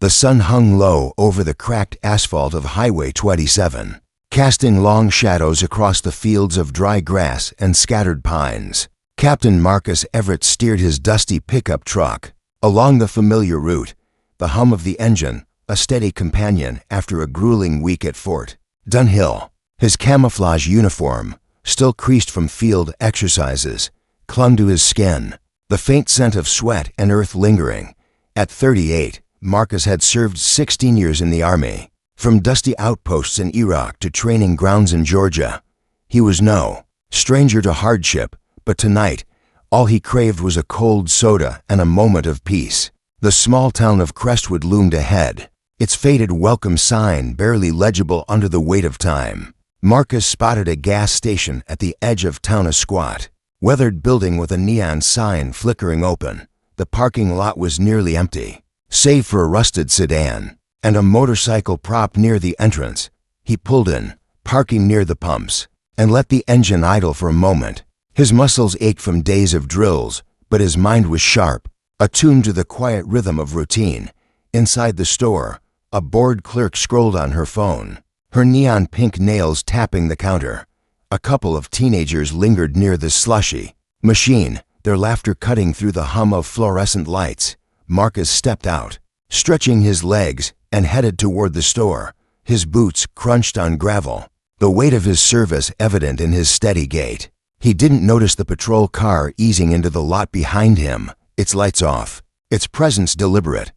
The sun hung low over the cracked asphalt of Highway 27, casting long shadows across the fields of dry grass and scattered pines. Captain Marcus Everett steered his dusty pickup truck along the familiar route, the hum of the engine a steady companion after a grueling week at Fort Dunhill. His camouflage uniform, still creased from field exercises, clung to his skin, the faint scent of sweat and earth lingering. At 38, Marcus had served 16 years in the Army. From dusty outposts in Iraq to training grounds in Georgia, he was no stranger to hardship, but tonight, all he craved was a cold soda and a moment of peace. The small town of Crestwood loomed ahead, its faded welcome sign barely legible under the weight of time. Marcus spotted a gas station at the edge of town, a squat, weathered building with a neon sign flickering open. The parking lot was nearly empty, save for a rusted sedan and a motorcycle propped near the entrance. He pulled in, parking near the pumps, and let the engine idle for a moment. His muscles ached from days of drills, but his mind was sharp, attuned to the quiet rhythm of routine. Inside the store, a bored clerk scrolled on her phone, her neon pink nails tapping the counter. A couple of teenagers lingered near the slushy machine, their laughter cutting through the hum of fluorescent lights. Marcus stepped out, stretching his legs, and headed toward the store. His boots crunched on gravel, the weight of his service evident in his steady gait. He didn't notice the patrol car easing into the lot behind him, its lights off, its presence deliberate.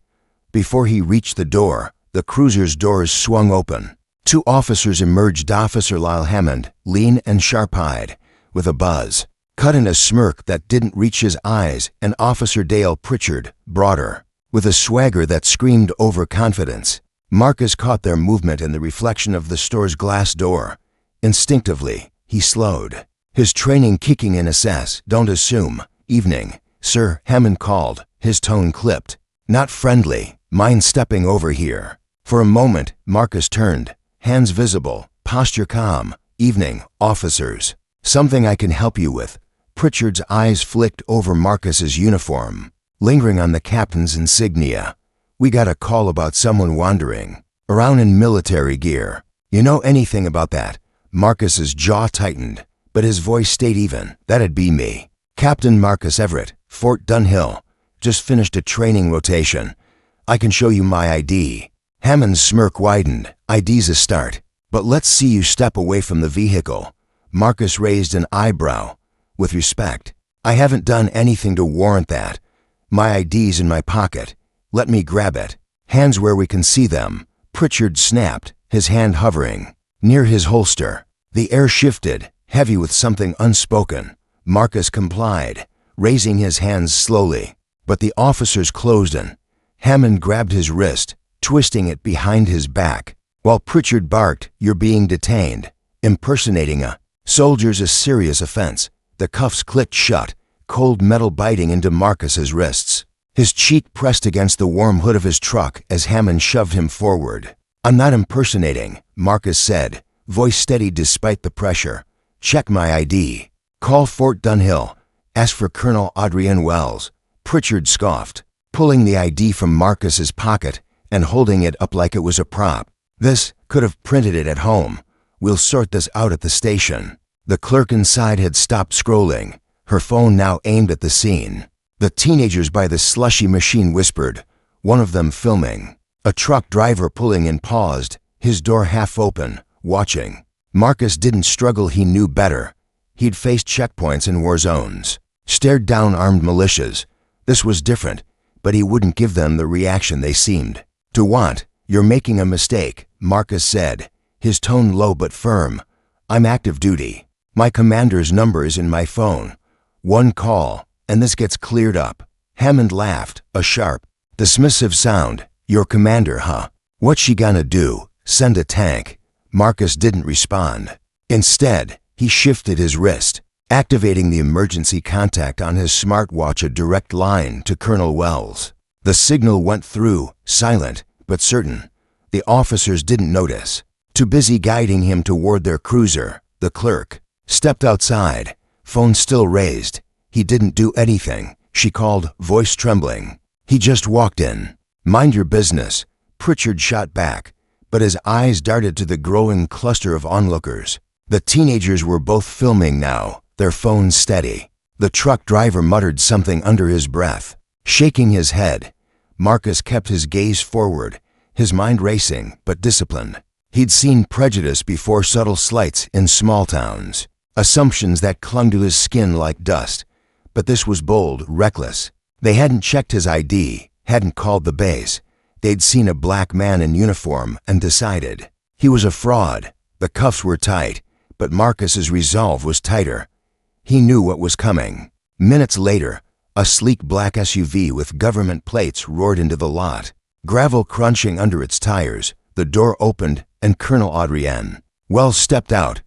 Before he reached the door, the cruiser's doors swung open. Two officers emerged. Officer Lyle Hammond, lean and sharp-eyed, with a buzz cut in a smirk that didn't reach his eyes, and Officer Dale Pritchard, broader, with a swagger that screamed overconfidence. Marcus caught their movement in the reflection of the store's glass door. Instinctively, he slowed, his training kicking in. Don't assume. Evening, sir, Hammond called, his tone clipped. Not friendly. Mind stepping over here? For a moment, Marcus turned, hands visible, posture calm. Evening, officers. Something I can help you with? Pritchard's eyes flicked over Marcus's uniform, lingering on the captain's insignia. We got a call about someone wandering around in military gear. You know anything about that? Marcus's jaw tightened, but his voice stayed even. That'd be me. Captain Marcus Everett, Fort Dunhill. Just finished a training rotation. I can show you my ID. Hammond's smirk widened. ID's a start, but let's see you step away from the vehicle. Marcus raised an eyebrow. With respect, I haven't done anything to warrant that. My ID's in my pocket. Let me grab it. Hands where we can see them. Pritchard snapped, his hand hovering near his holster. The air shifted, heavy with something unspoken. Marcus complied, raising his hands slowly, but the officers closed in. Hammond grabbed his wrist, twisting it behind his back, while Pritchard barked, "You're being detained. Impersonating a soldier's a serious offense." The cuffs clicked shut, cold metal biting into Marcus's wrists. His cheek pressed against the warm hood of his truck as Hammond shoved him forward. "I'm not impersonating," Marcus said, voice steady despite the pressure. "Check my ID. Call Fort Dunhill. Ask for Colonel Adrian Wells." Pritchard scoffed, pulling the ID from Marcus's pocket and holding it up like it was a prop. "This, could have printed it at home. We'll sort this out at the station." The clerk inside had stopped scrolling, her phone now aimed at the scene. The teenagers by the slushy machine whispered, one of them filming. A truck driver pulling in paused, his door half open, watching. Marcus didn't struggle. He knew better. He'd faced checkpoints in war zones, stared down armed militias. This was different, but he wouldn't give them the reaction they seemed to want. "You're making a mistake," Marcus said, his tone low but firm. "I'm active duty. My commander's number is in my phone. One call, and this gets cleared up." Hammond laughed, a sharp, dismissive sound. "Your commander, huh? What's she gonna do? Send a tank?" Marcus didn't respond. Instead, he shifted his wrist, activating the emergency contact on his smartwatch, a direct line to Colonel Wells. The signal went through, silent but certain. The officers didn't notice, too busy guiding him toward their cruiser. The clerk stepped outside, phone still raised. "He didn't do anything," she called, voice trembling. "He just walked in." "Mind your business." Pritchard shot back, but his eyes darted to the growing cluster of onlookers. The teenagers were both filming now, their phones steady. The truck driver muttered something under his breath. Shaking his head, Marcus kept his gaze forward, his mind racing but disciplined. He'd seen prejudice before, subtle slights in small towns, assumptions that clung to his skin like dust. But this was bold, reckless. They hadn't checked his ID, hadn't called the base. They'd seen a black man in uniform and decided he was a fraud. The cuffs were tight, but Marcus's resolve was tighter. He knew what was coming. Minutes later, a sleek black SUV with government plates roared into the lot. Gravel crunching under its tires, the door opened and Colonel Adrienne Wells stepped out.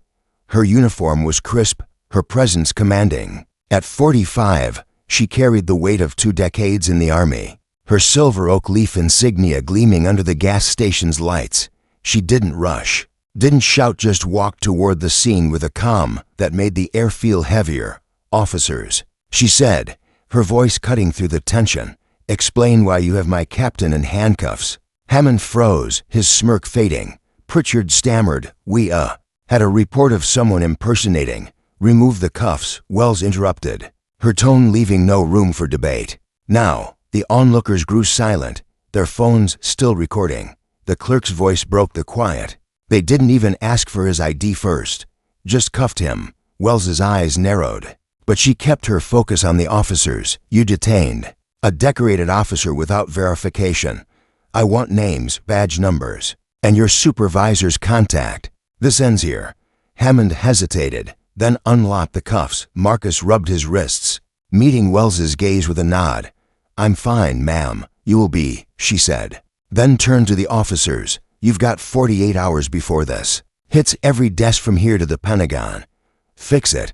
Her uniform was crisp, her presence commanding. At 45, she carried the weight of 2 decades in the Army, her silver oak leaf insignia gleaming under the gas station's lights. She didn't rush, didn't shout, just walked toward the scene with a calm that made the air feel heavier. "Officers," she said, her voice cutting through the tension, "explain why you have my captain in handcuffs." Hammond froze, his smirk fading. Pritchard stammered, "We, had a report of someone impersonating." "Remove the cuffs," Wells interrupted, her tone leaving no room for debate. Now, the onlookers grew silent, their phones still recording. The clerk's voice broke the quiet. "They didn't even ask for his ID first, just cuffed him." Wells's eyes narrowed, but she kept her focus on the officers. "You detained a decorated officer without verification. I want names, badge numbers, and your supervisor's contact. This ends here." Hammond hesitated, then unlocked the cuffs. Marcus rubbed his wrists, meeting Wells's gaze with a nod. "I'm fine, ma'am. You will be," she said. Then turned to the officers. "You've got 48 hours before this hits every desk from here to the Pentagon. Fix it,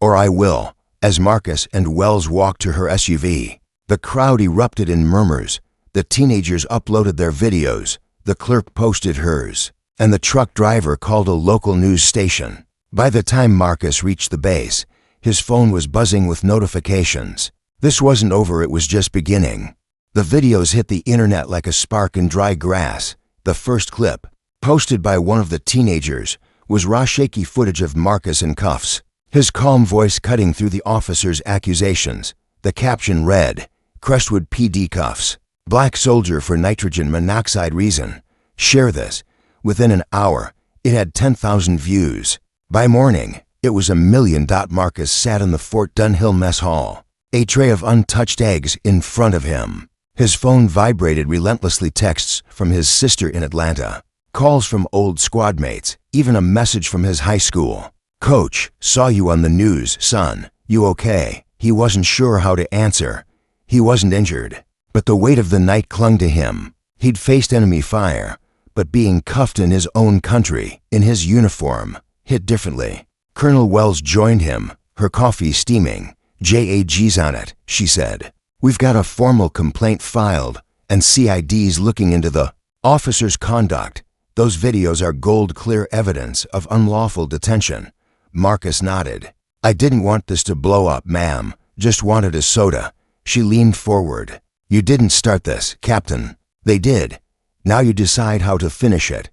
or I will." As Marcus and Wells walked to her SUV, the crowd erupted in murmurs. The teenagers uploaded their videos, the clerk posted hers, and the truck driver called a local news station. By the time Marcus reached the base, his phone was buzzing with notifications. This wasn't over, it was just beginning. The videos hit the internet like a spark in dry grass. The first clip, posted by one of the teenagers, was raw, shaky footage of Marcus in cuffs, his calm voice cutting through the officer's accusations. The caption read, "Crestwood PD cuffs. Black soldier for nitrogen monoxide reason. Share this." Within an hour, it had 10,000 views. By morning, it was 1,000,000. Marcus sat in the Fort Dunhill mess hall, a tray of untouched eggs in front of him. His phone vibrated relentlessly, texts from his sister in Atlanta, calls from old squad mates, even a message from his high school. "Coach, saw you on the news, son. You okay?" He wasn't sure how to answer. He wasn't injured, but the weight of the night clung to him. He'd faced enemy fire, but being cuffed in his own country, in his uniform, hit differently. Colonel Wells joined him, her coffee steaming. "JAG's on it," she said. "We've got a formal complaint filed, and CID's looking into the officer's conduct. Those videos are gold-clear evidence of unlawful detention." Marcus nodded. "I didn't want this to blow up, ma'am. Just wanted a soda." She leaned forward. "You didn't start this, Captain. They did. Now you decide how to finish it."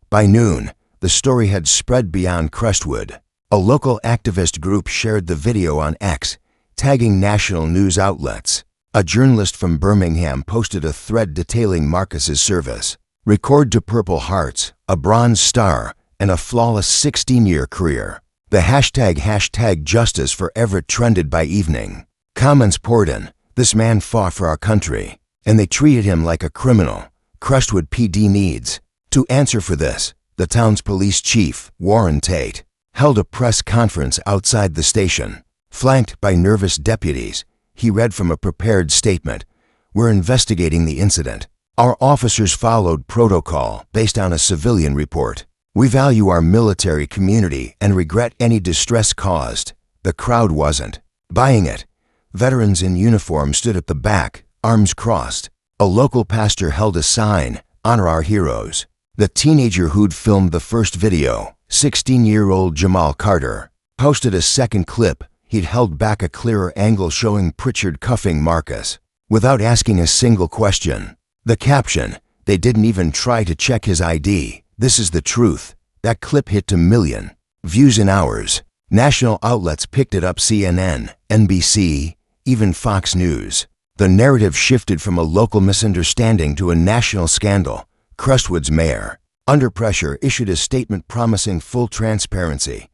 By noon, the story had spread beyond Crestwood. A local activist group shared the video on X, tagging national news outlets. A journalist from Birmingham posted a thread detailing Marcus's service. "Record to Purple Hearts, a Bronze Star, and a flawless 16-year career." The hashtag Justice for Everett trended by evening. Comments poured in. "This man fought for our country, and they treated him like a criminal. Crestwood PD needs to answer for this." The town's police chief, Warren Tate, held a press conference outside the station. Flanked by nervous deputies, he read from a prepared statement. "We're investigating the incident. Our officers followed protocol based on a civilian report. We value our military community and regret any distress caused." The crowd wasn't buying it. Veterans in uniform stood at the back, arms crossed. A local pastor held a sign, "Honor our heroes." The teenager who'd filmed the first video, 16-year-old Jamal Carter, posted a second clip. He'd held back a clearer angle showing Pritchard cuffing Marcus, without asking a single question. The caption, They didn't even try to check his ID. This is the truth. That clip hit 2 million views in hours. National outlets picked it up: CNN, NBC, even Fox News. The narrative shifted from a local misunderstanding to a national scandal. Crestwood's mayor, under pressure, issued a statement promising full transparency.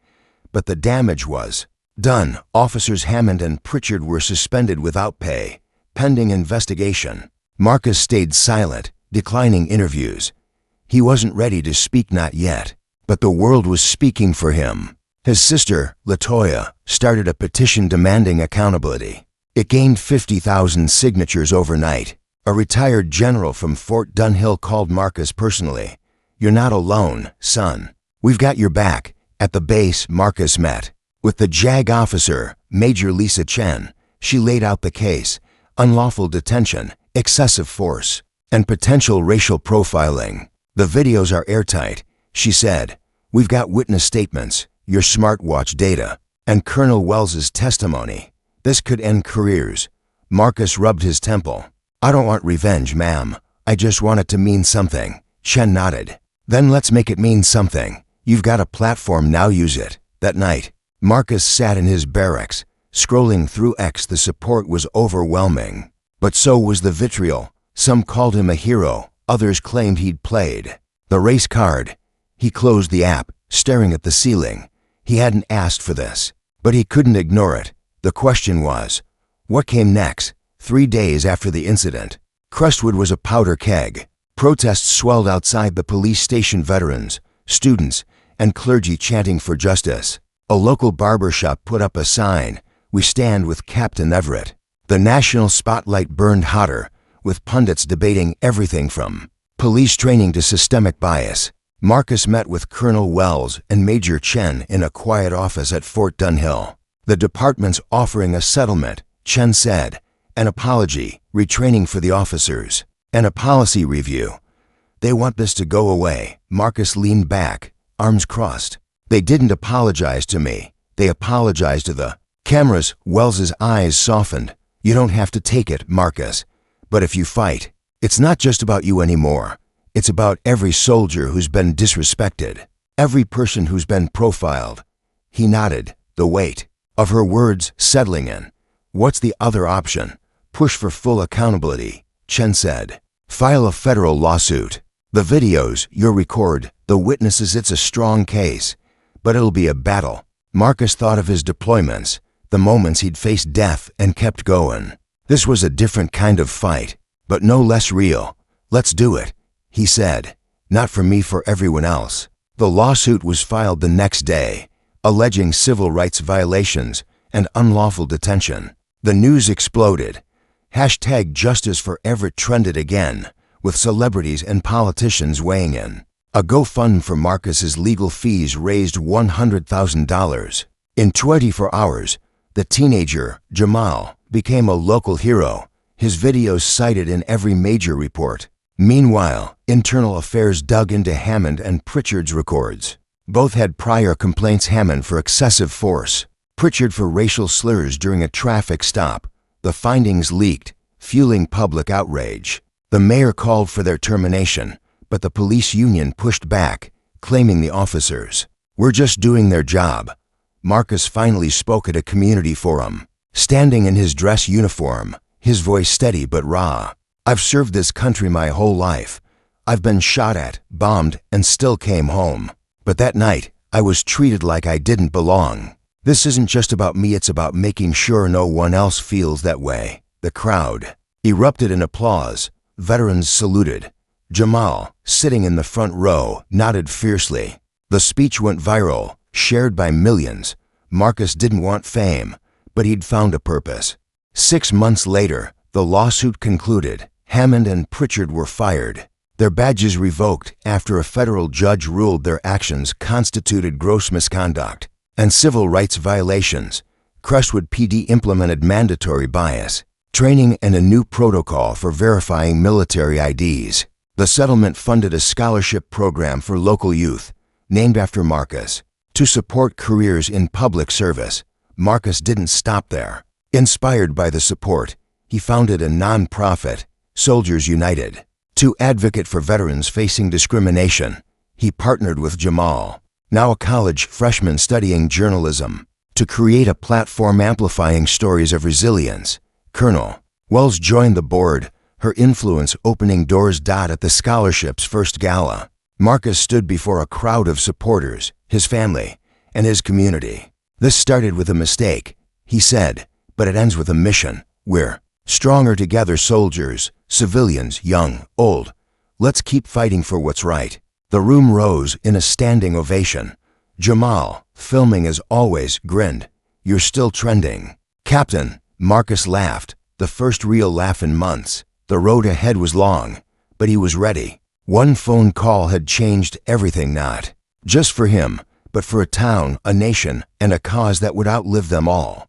But the damage was done. Officers Hammond and Pritchard were suspended without pay, pending investigation. Marcus stayed silent, declining interviews. He wasn't ready to speak, not yet. But the world was speaking for him. His sister, LaToya, started a petition demanding accountability. It gained 50,000 signatures overnight. A retired general from Fort Dunhill called Marcus personally. "You're not alone, son. We've got your back." At the base, Marcus met with the JAG officer, Major Lisa Chen. She laid out the case: unlawful detention, excessive force, and potential racial profiling. "The videos are airtight," she said. "We've got witness statements, your smartwatch data, and Colonel Wells's testimony. This could end careers." Marcus rubbed his temple. "I don't want revenge, ma'am. I just want it to mean something." Chen nodded. "Then let's make it mean something. You've got a platform, now use it." That night, Marcus sat in his barracks, scrolling through X. The support was overwhelming. But so was the vitriol. Some called him a hero, others claimed he'd played the race card. He closed the app, staring at the ceiling. He hadn't asked for this, but he couldn't ignore it. The question was, what came next? 3 days after the incident, Crestwood was a powder keg. Protests swelled outside the police station, veterans, students, and clergy chanting for justice. A local barber shop put up a sign: "We stand with Captain Everett." The national spotlight burned hotter, with pundits debating everything from police training to systemic bias. Marcus met with Colonel Wells and Major Chen in a quiet office at Fort Dunhill. "The department's offering a settlement," Chen said, "an apology, retraining for the officers, and a policy review. They want this to go away." Marcus leaned back, arms crossed. "They didn't apologize to me. They apologized to the cameras." Wells's eyes softened. "You don't have to take it, Marcus. But if you fight, it's not just about you anymore. It's about every soldier who's been disrespected, every person who's been profiled." He nodded, the weight of her words settling in. "What's the other option?" "Push for full accountability," Chen said. "File a federal lawsuit. The videos, your record, the witnesses, it's a strong case. But it'll be a battle." Marcus thought of his deployments, the moments he'd faced death and kept going. This was a different kind of fight, but no less real. "Let's do it," he said. "Not for me, for everyone else." The lawsuit was filed the next day, alleging civil rights violations and unlawful detention. The news exploded. Hashtag Justice for Everett trended again, with celebrities and politicians weighing in. A GoFundMe for Marcus's legal fees raised $100,000. In 24 hours, the teenager, Jamal, became a local hero, his videos cited in every major report. Meanwhile, Internal Affairs dug into Hammond and Pritchard's records. Both had prior complaints: Hammond for excessive force, Pritchard for racial slurs during a traffic stop. The findings leaked, fueling public outrage. The mayor called for their termination, but the police union pushed back, claiming the officers were just doing their job. Marcus finally spoke at a community forum, standing in his dress uniform, his voice steady but raw. "I've served this country my whole life. I've been shot at, bombed, and still came home. But that night, I was treated like I didn't belong. This isn't just about me, it's about making sure no one else feels that way." The crowd erupted in applause. Veterans saluted. Jamal, sitting in the front row, nodded fiercely. The speech went viral, shared by millions. Marcus didn't want fame, but he'd found a purpose. 6 months later, the lawsuit concluded. Hammond and Pritchard were fired, their badges revoked after a federal judge ruled their actions constituted gross misconduct and civil rights violations. Crestwood PD implemented mandatory bias training and a new protocol for verifying military IDs. The settlement funded a scholarship program for local youth, named after Marcus, to support careers in public service. Marcus didn't stop there. Inspired by the support, he founded a non-profit, Soldiers United. To advocate for veterans facing discrimination, he partnered with Jamal, now a college freshman studying journalism, to create a platform amplifying stories of resilience. Colonel Wells joined the board, her influence opening doors. At the scholarship's first gala, Marcus stood before a crowd of supporters, his family, and his community. "This started with a mistake," he said, "but it ends with a mission. We're stronger together, soldiers, civilians, young, old. Let's keep fighting for what's right." The room rose in a standing ovation. Jamal, filming as always, grinned. "You're still trending." "Captain," Marcus laughed, the first real laugh in months. The road ahead was long, but he was ready. One phone call had changed everything, not just for him, but for a town, a nation, and a cause that would outlive them all.